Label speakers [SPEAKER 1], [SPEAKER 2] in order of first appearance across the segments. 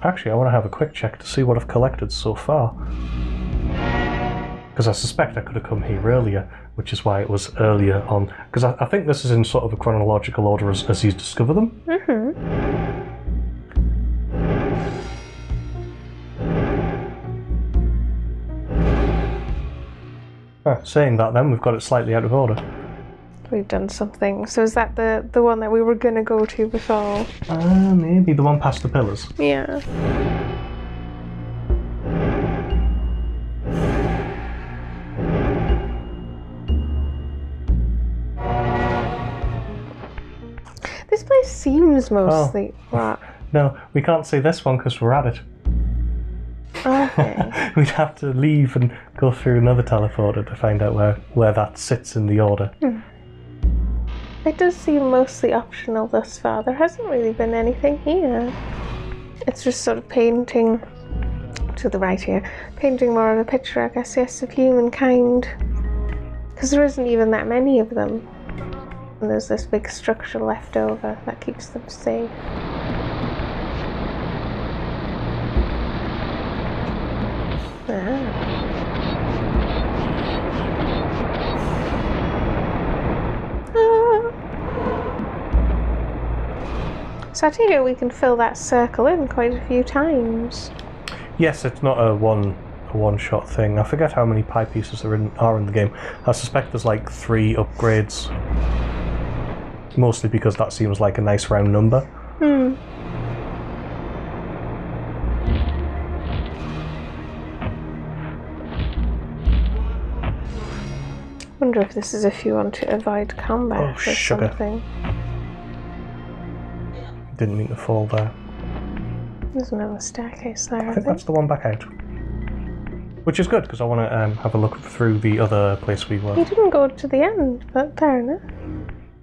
[SPEAKER 1] Actually, I want to have a quick check to see what I've collected so far. Because I suspect I could have come here earlier, which is why it was earlier on. Because I think this is in sort of a chronological order as you discover them. Saying that then, we've got it slightly out of order.
[SPEAKER 2] We've done something. So is that the one that we were going to go to before?
[SPEAKER 1] Maybe the one past the pillars.
[SPEAKER 2] Yeah. This place seems mostly... What?
[SPEAKER 1] No, we can't see this one because we're at it.
[SPEAKER 2] Okay.
[SPEAKER 1] We'd have to leave and go through another teleporter to find out where that sits in the order.
[SPEAKER 2] It does seem mostly optional thus far. There hasn't really been anything here. It's just sort of painting to the right here. Painting more of a picture, I guess, yes, of humankind. Because there isn't even that many of them. And there's this big structure left over that keeps them safe. So I take it we can fill that circle in quite a few times.
[SPEAKER 1] Yes, it's not a one-shot thing. I forget how many pie pieces are in the game. I suspect there's like 3 upgrades. Mostly because that seems like a nice round number.
[SPEAKER 2] Wonder if this is if you want to avoid combat or
[SPEAKER 1] sugar.
[SPEAKER 2] something.
[SPEAKER 1] Didn't mean to fall there.
[SPEAKER 2] There's another staircase there,
[SPEAKER 1] I think that's the one back out. Which is good, because I want to have a look through the other place we were.
[SPEAKER 2] You didn't go to the end, but fair enough.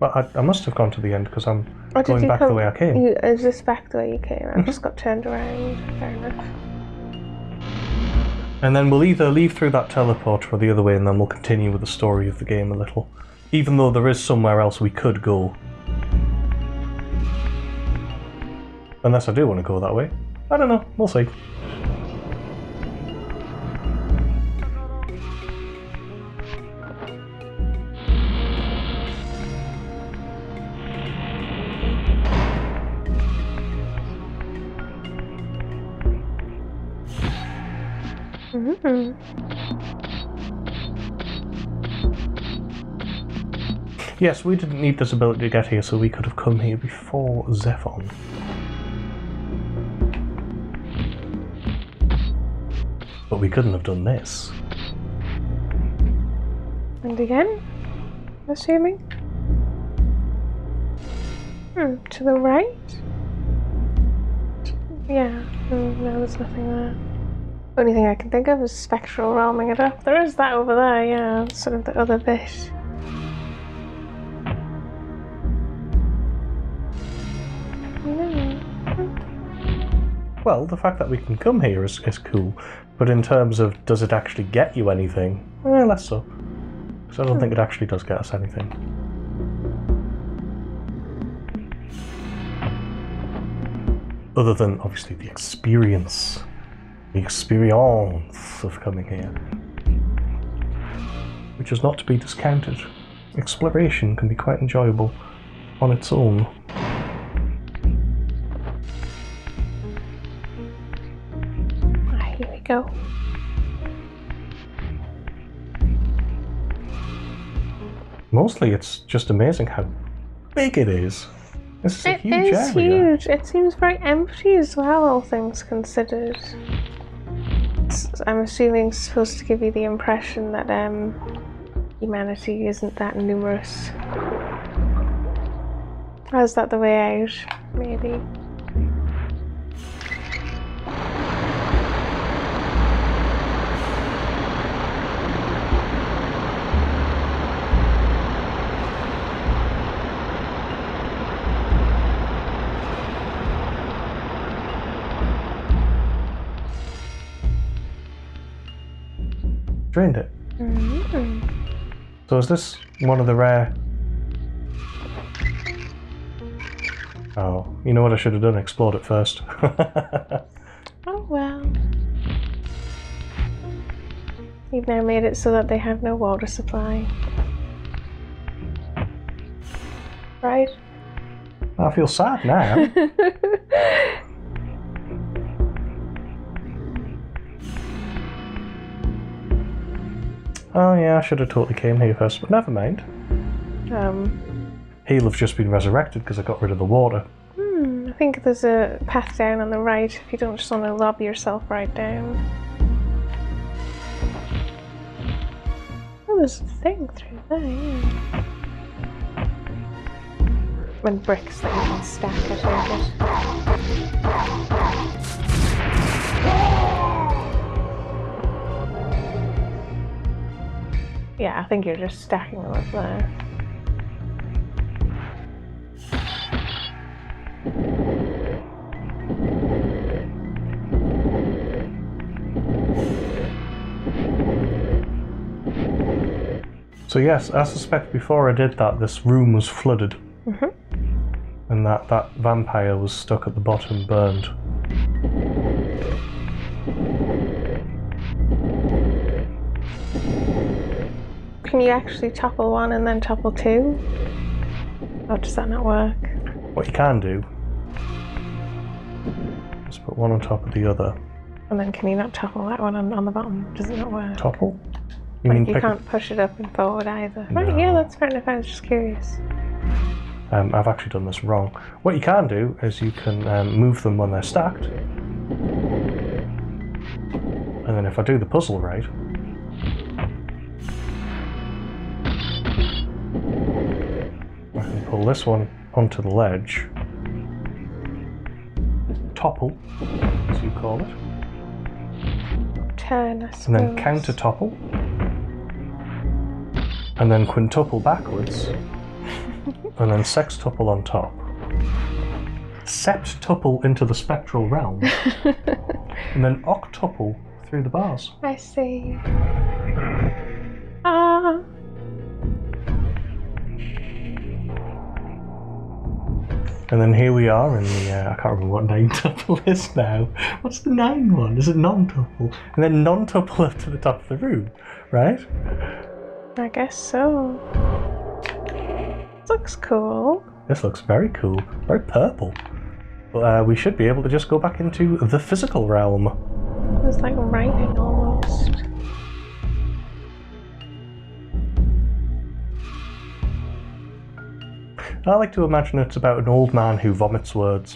[SPEAKER 1] Well, I must have gone to the end, because I'm going back the way I came.
[SPEAKER 2] Is this back the way you came? I just got turned around. Fair enough.
[SPEAKER 1] And then we'll either leave through that teleporter or the other way, and then we'll continue with the story of the game a little. Even though there is somewhere else we could go. Unless I do want to go that way. I don't know, we'll see. Yes, we didn't need this ability to get here, so we could have come here before Zephon. But we couldn't have done this.
[SPEAKER 2] And again? Assuming? To the right? Yeah, no, there's nothing there. Only thing I can think of is spectral roaming it up. There is that over there, yeah, sort of the other bit.
[SPEAKER 1] Well, the fact that we can come here is cool, but in terms of does it actually get you anything, less so. Because I don't think it actually does get us anything. Other than, obviously, the experience. The experience of coming here. Which is not to be discounted. Exploration can be quite enjoyable on its own.
[SPEAKER 2] Here we go.
[SPEAKER 1] Mostly it's just amazing how big it is. This is a huge area. It is
[SPEAKER 2] huge. It seems very empty as well, all things considered. I'm assuming it's supposed to give you the impression that humanity isn't that numerous. Or is that the way out? Maybe.
[SPEAKER 1] Drained it. So is this one of the rare... Oh, you know what I should have done? Explored it first.
[SPEAKER 2] Oh well. You've now made it so that they have no water supply. Right?
[SPEAKER 1] I feel sad now. Oh yeah, I should have totally came here first, but never mind. He'll have just been resurrected because I got rid of the water.
[SPEAKER 2] I think there's a path down on the right if you don't just want to lob yourself right down. Oh, there's a thing through there, yeah. When bricks that you can stack, I take it. Yeah, I think you're just stacking them up there.
[SPEAKER 1] So yes, I suspect before I did that, this room was flooded. And that vampire was stuck at the bottom, burned.
[SPEAKER 2] Can you actually topple one and then topple two? Or does that not work?
[SPEAKER 1] What you can do is put one on top of the other.
[SPEAKER 2] And then can you not topple that one on the bottom? Does it not work?
[SPEAKER 1] Topple?
[SPEAKER 2] You can't push it up and forward either.
[SPEAKER 1] No.
[SPEAKER 2] Right, yeah, that's fair enough. I was just curious.
[SPEAKER 1] I've actually done this wrong. What you can do is you can move them when they're stacked. And then if I do the puzzle right, I can pull this one onto the ledge, topple, as you call it,
[SPEAKER 2] Turn, I suppose.
[SPEAKER 1] and then counter topple, and then quintuple backwards, and then sextuple on top. Septuple into the spectral realm, and then octuple through the bars.
[SPEAKER 2] I see. Ah.
[SPEAKER 1] And then here we are in the, I can't remember what 9-tuple is now. What's the 9 one? Is it non-tuple? And then non-tuple up to the top of the room, right?
[SPEAKER 2] I guess so. This looks cool.
[SPEAKER 1] This looks very cool. Very purple. But we should be able to just go back into the physical realm.
[SPEAKER 2] It's like writing almost.
[SPEAKER 1] I like to imagine it's about an old man who vomits words.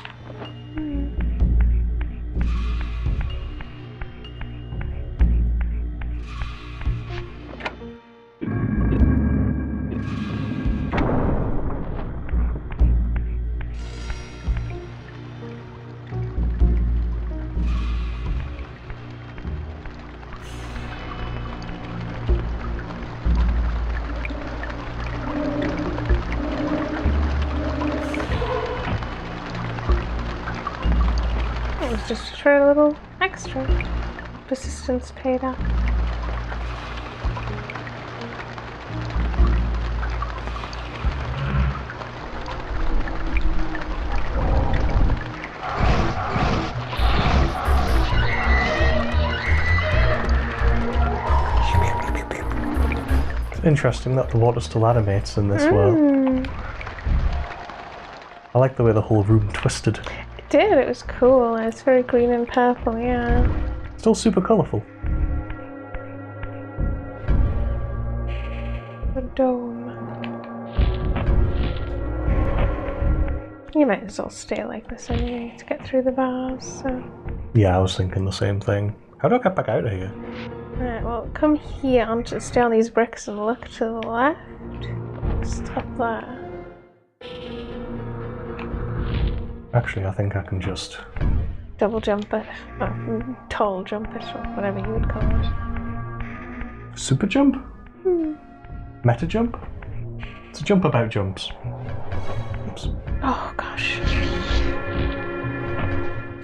[SPEAKER 2] Just for a little extra. Persistence paid off.
[SPEAKER 1] It's interesting that the water still animates in this world. I like the way the whole room twisted.
[SPEAKER 2] It did, it was cool. It's very green and purple, yeah.
[SPEAKER 1] Still super colourful.
[SPEAKER 2] The dome. You might as well stay like this anyway to get through the bars, so.
[SPEAKER 1] Yeah, I was thinking the same thing. How do I get back out of here?
[SPEAKER 2] Alright, well, come here, stay on these bricks and look to the left. Just up there.
[SPEAKER 1] Actually, I think I can just...
[SPEAKER 2] Double jump it. Or tall jump it, or whatever you would call it.
[SPEAKER 1] Super jump? Meta jump? It's a jump about jumps. Oops.
[SPEAKER 2] Oh gosh.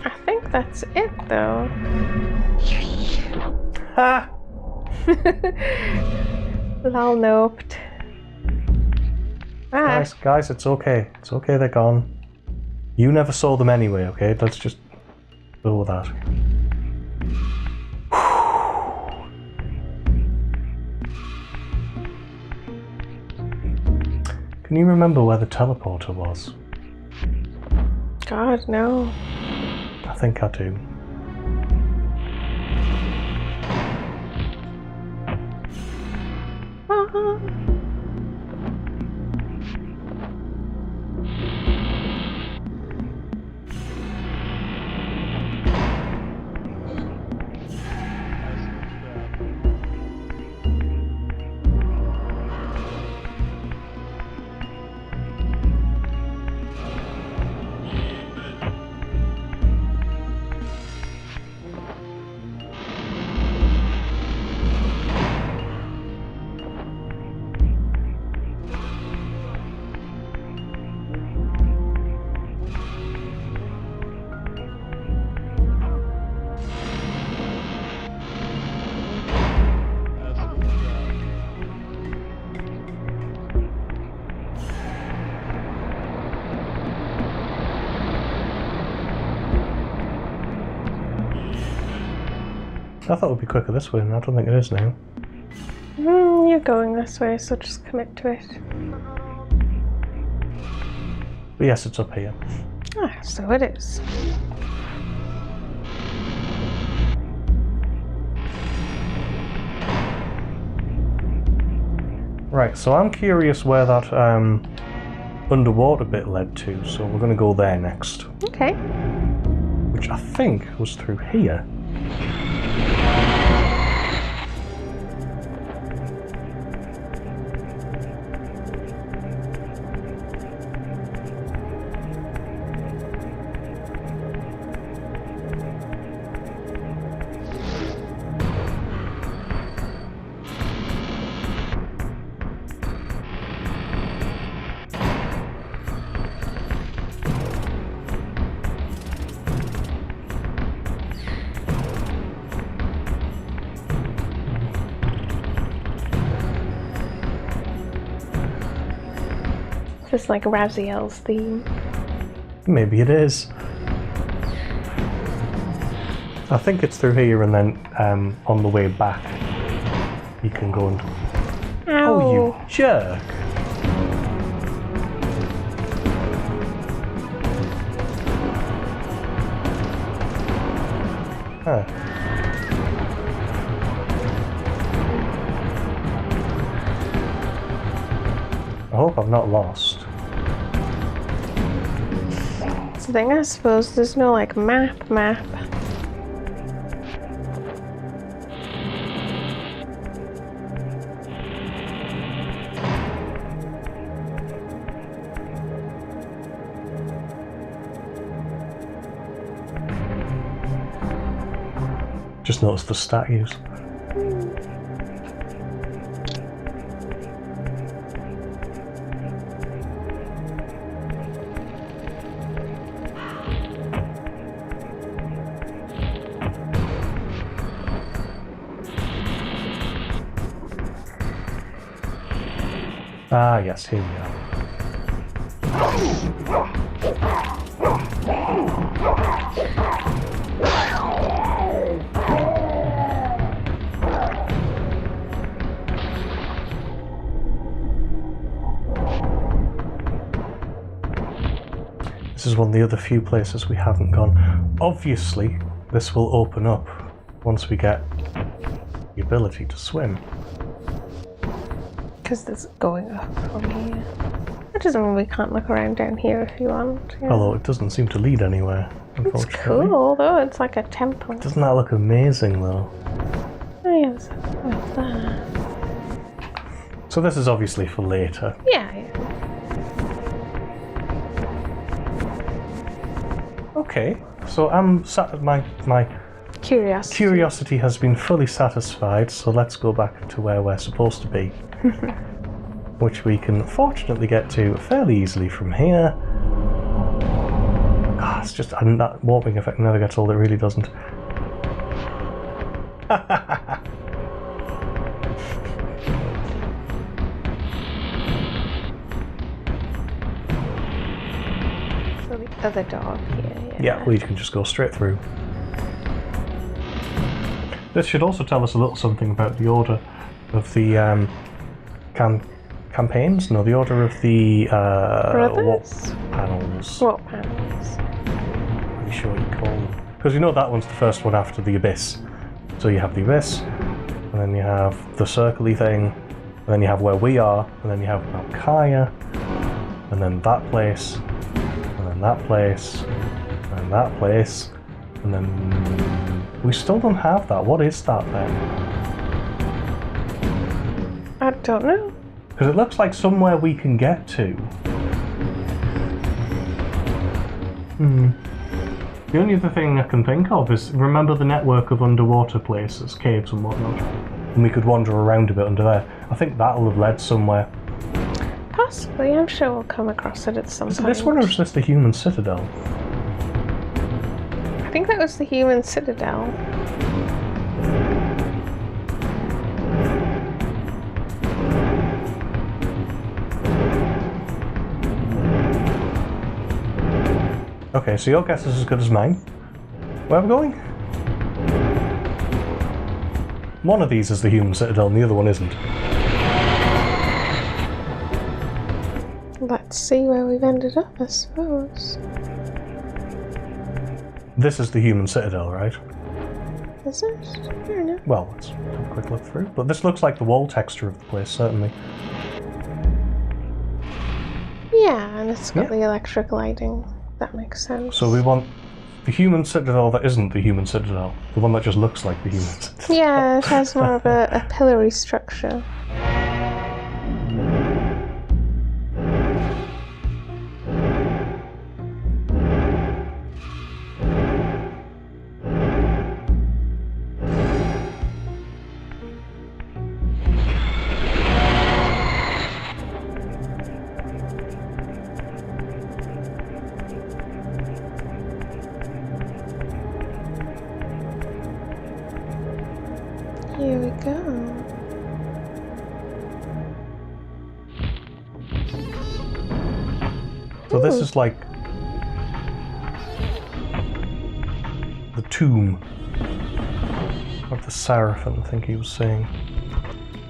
[SPEAKER 2] I think that's it though.
[SPEAKER 1] Ha!
[SPEAKER 2] Lol, noped. Ah,
[SPEAKER 1] Guys, it's okay. It's okay, they're gone. You never saw them anyway, okay? Let's just go with that. Can you remember where the teleporter was?
[SPEAKER 2] God, no.
[SPEAKER 1] I think I do.
[SPEAKER 2] Ah.
[SPEAKER 1] I thought it would be quicker this way, and I don't think it is now.
[SPEAKER 2] You're going this way, so just commit to it.
[SPEAKER 1] But yes, it's up here.
[SPEAKER 2] Ah, so it is.
[SPEAKER 1] Right, so I'm curious where that underwater bit led to, so we're going to go there next.
[SPEAKER 2] Okay.
[SPEAKER 1] Which I think was through here.
[SPEAKER 2] Just like Raziel's theme.
[SPEAKER 1] Maybe it is. I think it's through here, and then on the way back you can go and...
[SPEAKER 2] Ow.
[SPEAKER 1] Oh, you jerk! Huh. I hope I'm not lost.
[SPEAKER 2] That's the thing, I suppose. There's no like map.
[SPEAKER 1] Just noticed the statues. Ah, yes, here we are. This is one of the other few places we haven't gone. Obviously, this will open up once we get the ability to swim.
[SPEAKER 2] Because there's going up from here. That doesn't mean we can't look around down here if you want. Yeah.
[SPEAKER 1] Although it doesn't seem to lead anywhere,
[SPEAKER 2] It's
[SPEAKER 1] unfortunately.
[SPEAKER 2] cool though, it's like a temple.
[SPEAKER 1] Doesn't that look amazing though?
[SPEAKER 2] Oh yes, what's that?
[SPEAKER 1] So this is obviously for later.
[SPEAKER 2] Yeah.
[SPEAKER 1] Okay, so I'm my curiosity has been fully satisfied, so let's go back to where we're supposed to be. Which we can fortunately get to fairly easily from here. Ah, it's just, and that warping effect never gets old, it really doesn't.
[SPEAKER 2] other door here.
[SPEAKER 1] Yeah, we can just go straight through. This should also tell us a little something about the order of the campaigns. No, the order of the
[SPEAKER 2] Brothers?
[SPEAKER 1] what panels.
[SPEAKER 2] What panels?
[SPEAKER 1] Pretty sure what you call them. Because you know that one's the first one after the Abyss. So you have the Abyss, and then you have the circly thing, and then you have where we are, and then you have Kaya, and then that place, and then that place, and that place, and then we still don't have that. What is that then?
[SPEAKER 2] I don't know.
[SPEAKER 1] Because it looks like somewhere we can get to. The only other thing I can think of is, remember the network of underwater places, caves and whatnot? And we could wander around a bit under there. I think that'll have led somewhere.
[SPEAKER 2] Possibly, I'm sure we'll come across it at some
[SPEAKER 1] Is it
[SPEAKER 2] point.
[SPEAKER 1] this one or is this the Human Citadel?
[SPEAKER 2] I think that was the Human Citadel.
[SPEAKER 1] Okay, so your guess is as good as mine. Where are we going? One of these is the Human Citadel and the other one isn't.
[SPEAKER 2] Let's see where we've ended up, I suppose.
[SPEAKER 1] This is the Human Citadel, right?
[SPEAKER 2] Is it? I don't know.
[SPEAKER 1] Well, let's have a quick look through. But this looks like the wall texture of the place, certainly.
[SPEAKER 2] Yeah, and it's got the electric lighting. That makes sense.
[SPEAKER 1] So we want the Human Citadel that isn't the Human Citadel. The one that just looks like the Human Citadel.
[SPEAKER 2] Yeah, it has more of a pillory structure. Here we go.
[SPEAKER 1] So this is like the tomb of the Seraphim, I think he was saying.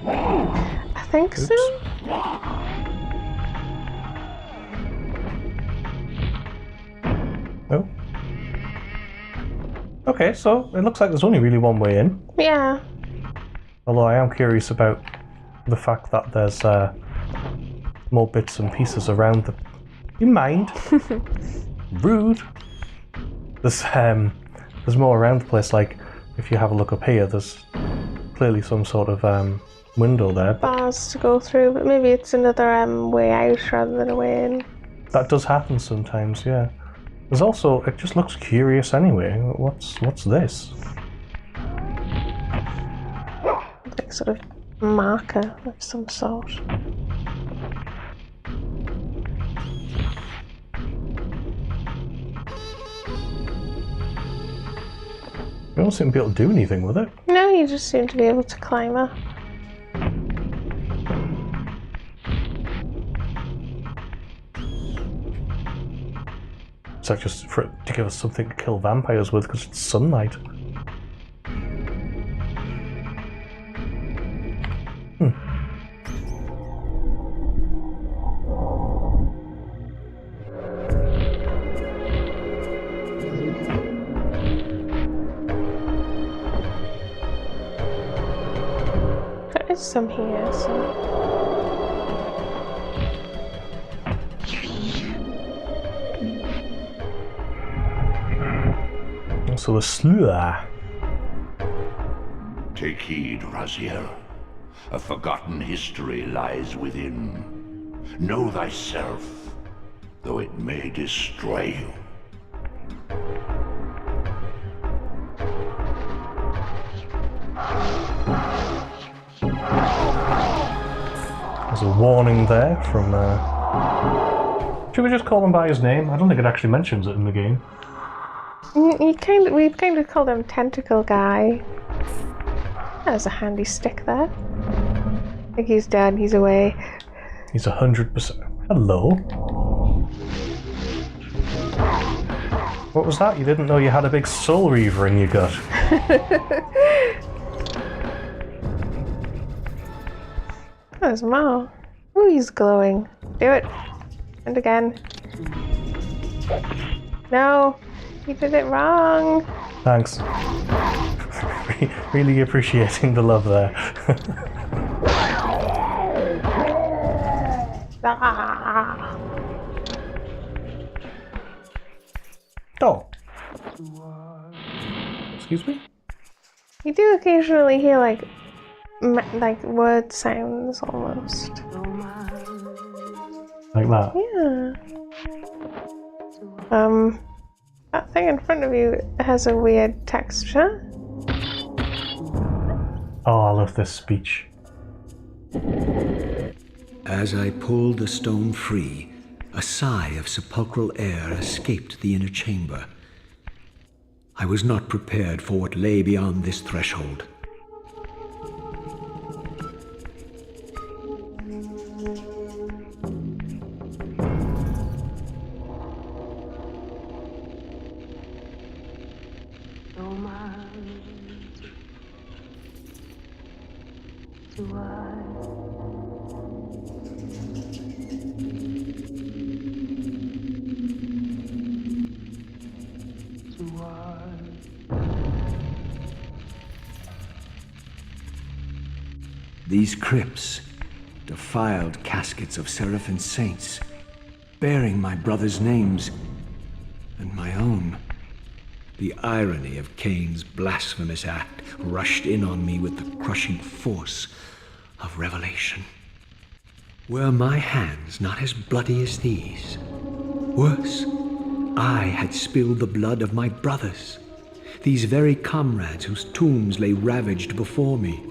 [SPEAKER 2] I think so.
[SPEAKER 1] Oh. Okay, so it looks like there's only really one way in.
[SPEAKER 2] Yeah.
[SPEAKER 1] Although I am curious about the fact that there's more bits and pieces around the... You mind? Rude. There's more around the place, like if you have a look up here, there's clearly some sort of window there. But
[SPEAKER 2] Bars to go through, but maybe it's another way out rather than a way in.
[SPEAKER 1] that does happen sometimes, yeah. There's also, it just looks curious anyway. What's this?
[SPEAKER 2] Like sort of marker of some sort.
[SPEAKER 1] You don't seem to be able to do anything with it.
[SPEAKER 2] No, you just seem to be able to climb up.
[SPEAKER 1] Is that just for it to give us something to kill vampires with because it's sunlight?
[SPEAKER 2] There is some here, so...
[SPEAKER 1] So the slur.
[SPEAKER 3] Take heed, Raziel. A forgotten history lies within. Know thyself, though it may destroy you.
[SPEAKER 1] There's a warning there from... Should we just call him by his name? I don't think it actually mentions it in the game.
[SPEAKER 2] We've kind of called him Tentacle Guy. There's a handy stick there. I think he's dead, he's away.
[SPEAKER 1] He's 100%. Hello. What was that? You didn't know you had a big soul reaver in your gut.
[SPEAKER 2] There's more. Ooh, he's glowing. Do it. And again. No, you did it wrong.
[SPEAKER 1] Thanks. Really appreciating the love there.
[SPEAKER 2] Ah.
[SPEAKER 1] Oh. Excuse me?
[SPEAKER 2] You do occasionally hear like word sounds almost.
[SPEAKER 1] Like that?
[SPEAKER 2] Yeah. That thing in front of you has a weird texture.
[SPEAKER 1] Oh, I love this speech.
[SPEAKER 4] As I pulled the stone free, a sigh of sepulchral air escaped the inner chamber. I was not prepared for what lay beyond this threshold. These crypts, defiled caskets of seraphim saints, bearing my brothers' names and my own. The irony of Kain's blasphemous act rushed in on me with the crushing force of revelation. Were my hands not as bloody as these? Worse, I had spilled the blood of my brothers, these very comrades whose tombs lay ravaged before me.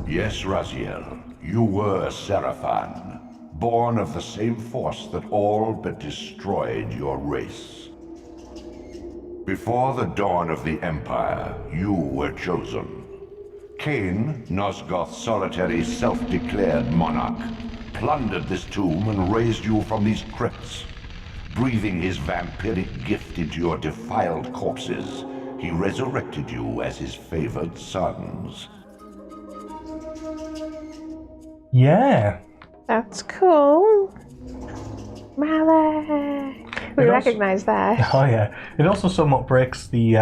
[SPEAKER 3] Yes, Raziel, you were a Seraphim, born of the same force that all but destroyed your race. Before the dawn of the Empire, you were chosen. Kain, Nosgoth's solitary self-declared monarch, plundered this tomb and raised you from these crypts. Breathing his vampiric gift into your defiled corpses, he resurrected you as his favored sons.
[SPEAKER 1] Yeah.
[SPEAKER 2] That's cool. Malik. We recognize that.
[SPEAKER 1] Oh yeah. It also somewhat breaks the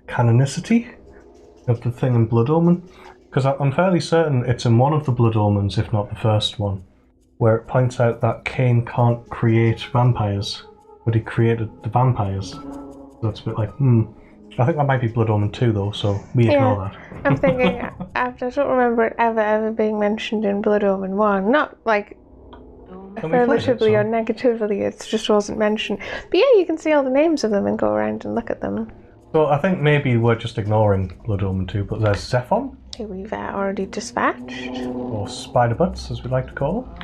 [SPEAKER 1] canonicity of the thing in Blood Omen. Because I'm fairly certain it's in one of the Blood Omens, if not the first one, where it points out that Kain can't create vampires, but he created the vampires. So it's a bit like, I think that might be Blood Omen 2 though, so we ignore that.
[SPEAKER 2] I'm thinking, I don't remember it ever being mentioned in Blood Omen 1. Not like affirmatively or negatively, it just wasn't mentioned. But yeah, you can see all the names of them and go around and look at them.
[SPEAKER 1] So I think maybe we're just ignoring Blood Omen 2, but there's Zephon,
[SPEAKER 2] Who we've already dispatched.
[SPEAKER 1] or Spider Butts as we like to call them.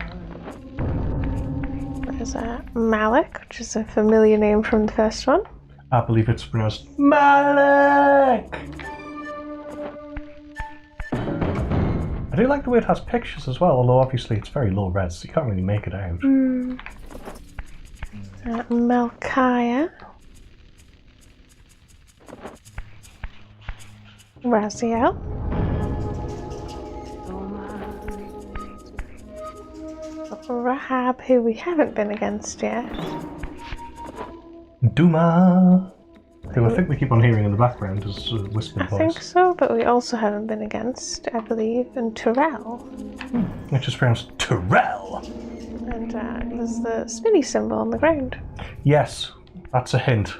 [SPEAKER 2] There's Malik, which is a familiar name from the first one.
[SPEAKER 1] I believe it's pronounced Malik! I do like the way it has pictures as well, although obviously it's very low res, so you can't really make it out.
[SPEAKER 2] Melchiah. Raziel. Rahab, who we haven't been against yet.
[SPEAKER 1] Duma! Who I think we keep on hearing in the background as a whispered voice.
[SPEAKER 2] I think so, but we also haven't been against, I believe, and Terrell.
[SPEAKER 1] Which is pronounced Terrell!
[SPEAKER 2] And there's the spinny symbol on the ground.
[SPEAKER 1] Yes, that's a hint.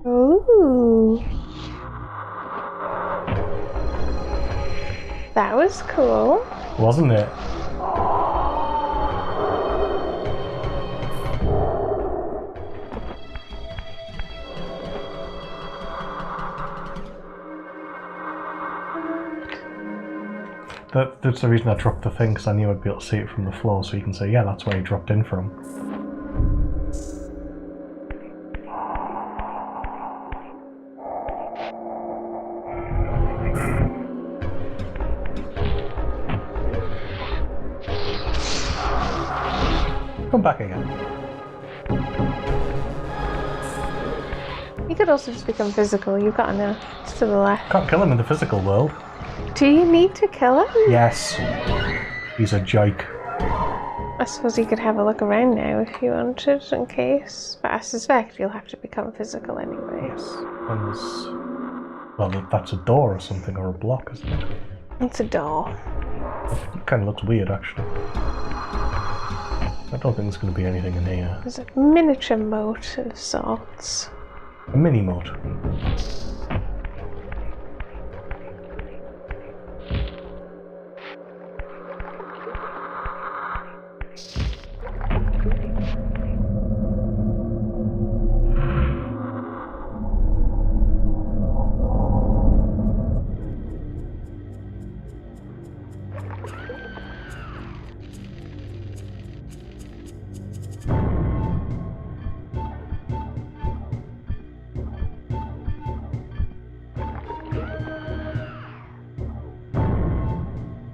[SPEAKER 2] Ooh. That was cool.
[SPEAKER 1] Wasn't it? That's the reason I dropped the thing, because I knew I'd be able to see it from the floor, so you can say, yeah, that's where he dropped in from. Come back again.
[SPEAKER 2] You could also just become physical. You've got enough. It's to the left.
[SPEAKER 1] Can't kill him in the physical world.
[SPEAKER 2] Do you need to kill him?
[SPEAKER 1] Yes. He's a joke.
[SPEAKER 2] I suppose you could have a look around now if you wanted, in case. But I suspect you'll have to become physical anyway.
[SPEAKER 1] Yes. And there's... Well, that's a door or something, or a block, isn't it?
[SPEAKER 2] It's a door.
[SPEAKER 1] It kind of looks weird, actually. I don't think there's going to be anything in here.
[SPEAKER 2] There's a miniature moat of sorts.
[SPEAKER 1] A mini moat.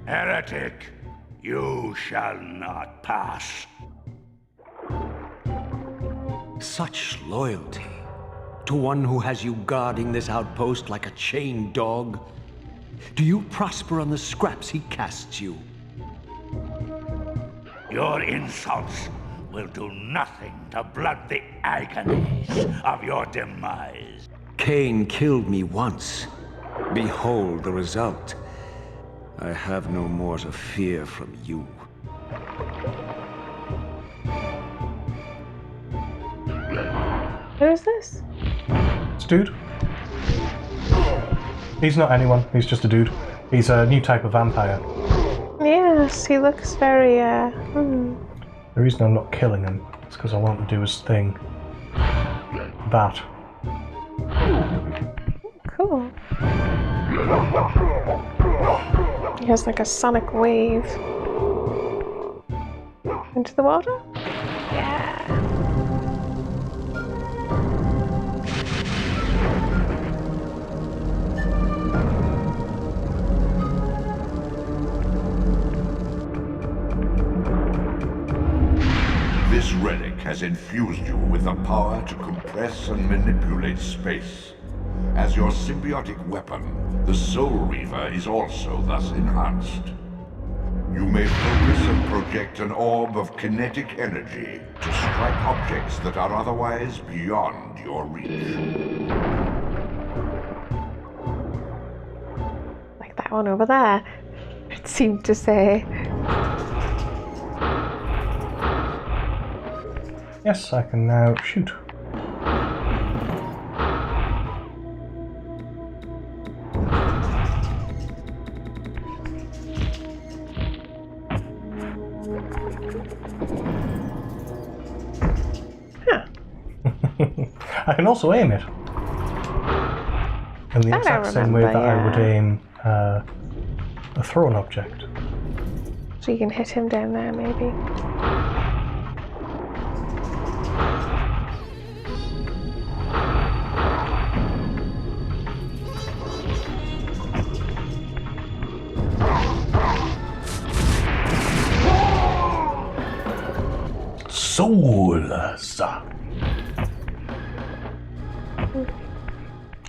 [SPEAKER 3] Heretic, you shall not pass.
[SPEAKER 4] Such loyalty to one who has you guarding this outpost like a chained dog. Do you prosper on the scraps he casts you?
[SPEAKER 3] Your insults will do nothing to blunt the agonies of your demise.
[SPEAKER 4] Kain killed me once. Behold the result. I have no more to fear from you.
[SPEAKER 2] Who is this?
[SPEAKER 1] It's a dude. He's not anyone, he's just a dude. He's a new type of vampire.
[SPEAKER 2] Yes, he looks very,
[SPEAKER 1] The reason I'm not killing him is because I want him to do his thing. That.
[SPEAKER 2] Cool. He has like a sonic wave. Into the water? Yeah.
[SPEAKER 3] This relic has infused you with the power to compress and manipulate space. As your symbiotic weapon, the Soul Reaver is also thus enhanced. You may focus and project an orb of kinetic energy to strike objects that are otherwise beyond your reach.
[SPEAKER 2] Like that one over there. It seemed to say.
[SPEAKER 1] Yes, I can now shoot. I can also aim it. In the exact same way that I would aim a thrown object.
[SPEAKER 2] So you can hit him down there, maybe.
[SPEAKER 1] Souls.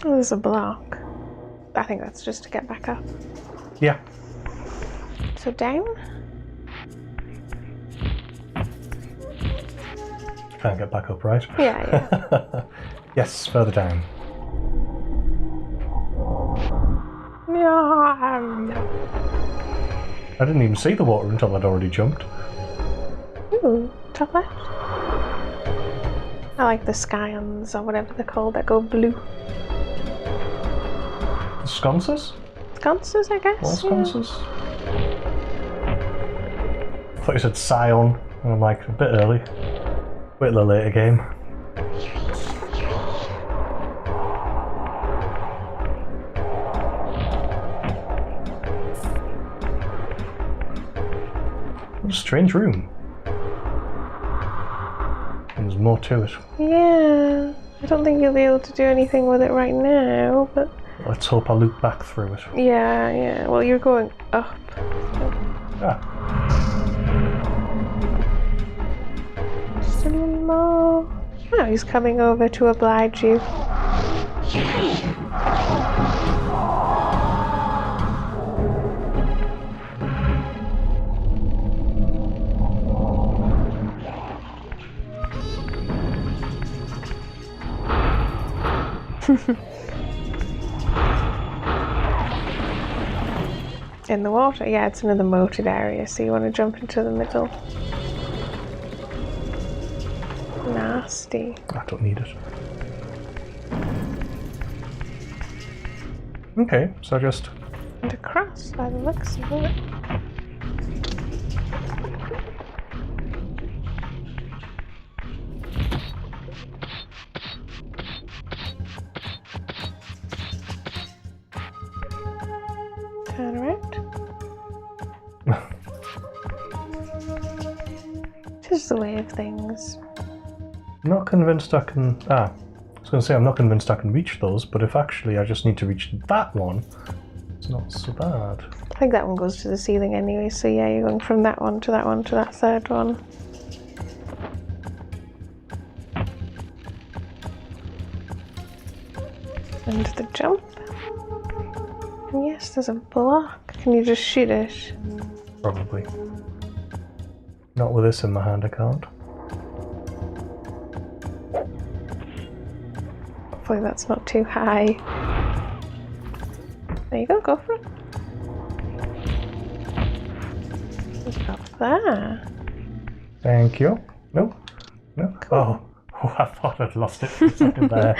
[SPEAKER 2] Oh, there's a block. I think that's just to get back up.
[SPEAKER 1] Yeah.
[SPEAKER 2] So down?
[SPEAKER 1] Can't get back up, right?
[SPEAKER 2] Yeah.
[SPEAKER 1] Yes, further down. I didn't even see the water until I'd already jumped.
[SPEAKER 2] Ooh, top left. I like the scions or whatever they're called that go blue.
[SPEAKER 1] Sconces?
[SPEAKER 2] Sconces, I guess.
[SPEAKER 1] All sconces? I thought you said scion, and I'm like, a bit early. Wait till a later game. What a strange room. And there's more to it.
[SPEAKER 2] Yeah. I don't think you'll be able to do anything with it right now, but...
[SPEAKER 1] Let's hope I loop back through it.
[SPEAKER 2] Yeah. Well, you're going up.
[SPEAKER 1] Ah.
[SPEAKER 2] One more. Oh, he's coming over to oblige you. In the water? Yeah, it's another moated area, so you want to jump into the middle. Nasty.
[SPEAKER 1] I don't need it. Okay, so just...
[SPEAKER 2] And across by the looks of it. Turn around. Just the way of things.
[SPEAKER 1] I'm not convinced I can... I was going to say I'm not convinced I can reach those, but if actually I just need to reach that one, it's not so bad.
[SPEAKER 2] I think that one goes to the ceiling anyway, so yeah, you're going from that one to that one to that third one. And the jump. And yes, there's a block. Can you just shoot it?
[SPEAKER 1] Probably. Not with this in my hand, I can't.
[SPEAKER 2] Hopefully that's not too high. There you go for it. Up there.
[SPEAKER 1] Thank you. No. No.
[SPEAKER 2] Cool.
[SPEAKER 1] Oh, I thought I'd lost it for a second there.